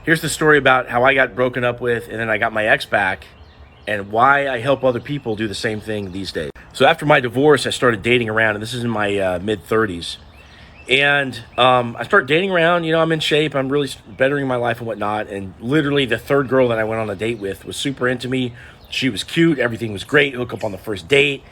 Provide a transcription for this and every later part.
Here's the story about how I got broken up with and then I got my ex back and why I help other people do the same thing these days. So after my divorce, I started dating around, and this is in my mid 30s. And I started dating around, I'm in shape, I'm really bettering my life and whatnot. And literally the third girl that I went on a date with was super into me. She was cute, everything was great, hook up on the first date.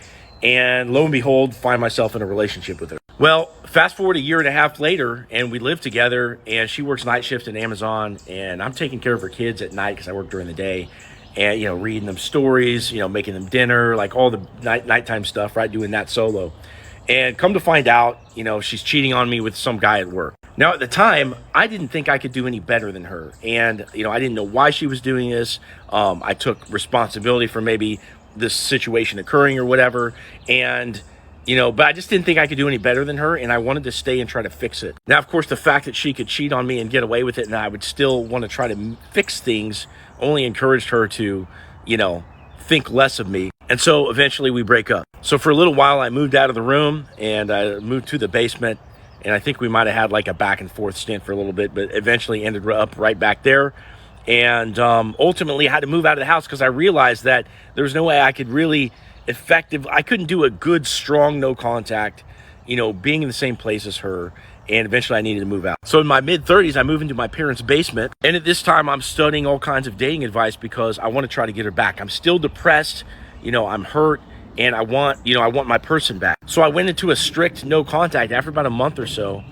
And lo and behold, find myself in a relationship with her. Well, fast forward a year and a half later, and we live together, and she works night shift at Amazon, and I'm taking care of her kids at night because I work during the day, and reading them stories, making them dinner, like all the nighttime stuff, right? Doing that solo. And come to find out, she's cheating on me with some guy at work. Now, at the time, I didn't think I could do any better than her. And, I didn't know why she was doing this. I took responsibility for maybe this situation occurring or whatever. And, but I just didn't think I could do any better than her. And I wanted to stay and try to fix it. Now, of course, the fact that she could cheat on me and get away with it, and I would still want to try to fix things, only encouraged her to, think less of me. And so eventually we break up. So for a little while, I moved out of the room and I moved to the basement. And I think we might have had like a back and forth stint for a little bit, but eventually ended up right back there. And ultimately I had to move out of the house because I realized that there was no way I could really I couldn't do a good, strong no contact, being in the same place as her. And eventually I needed to move out. So in my mid 30s, I moved into my parents' basement. And at this time, I'm studying all kinds of dating advice because I want to try to get her back. I'm still depressed, I'm hurt, and I want my person back. So I went into a strict no contact after about a month or so.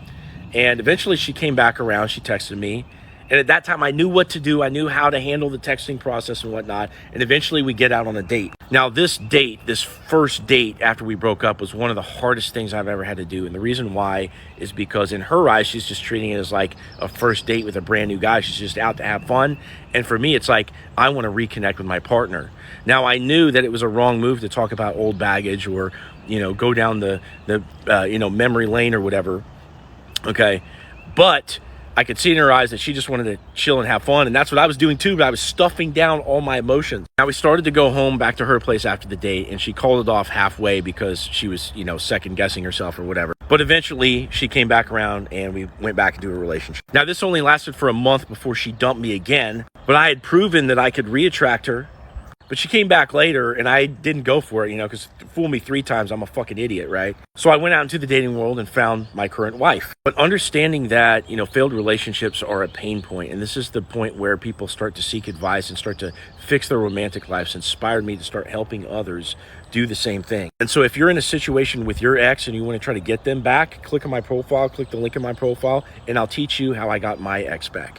And eventually she came back around. She texted me. And at that time, I knew what to do. I knew how to handle the texting process and whatnot. And eventually we get out on a date. Now, this first date after we broke up was one of the hardest things I've ever had to do. And the reason why is because in her eyes, she's just treating it as like a first date with a brand new guy. She's just out to have fun. And for me, it's like, I want to reconnect with my partner. Now, I knew that it was a wrong move to talk about old baggage or, go down the memory lane or whatever. Okay. But I could see in her eyes that she just wanted to chill and have fun. And that's what I was doing too, but I was stuffing down all my emotions. Now we started to go home back to her place after the date, and she called it off halfway because she was, second guessing herself or whatever. But eventually she came back around and we went back into a relationship. Now this only lasted for a month before she dumped me again, but I had proven that I could reattract her. But she came back later and I didn't go for it, because fool me 3 times, I'm a fucking idiot, right? So I went out into the dating world and found my current wife. But understanding that, failed relationships are a pain point. And this is the point where people start to seek advice and start to fix their romantic lives, inspired me to start helping others do the same thing. And so if you're in a situation with your ex and you want to try to get them back, click on my profile, click the link in my profile, and I'll teach you how I got my ex back.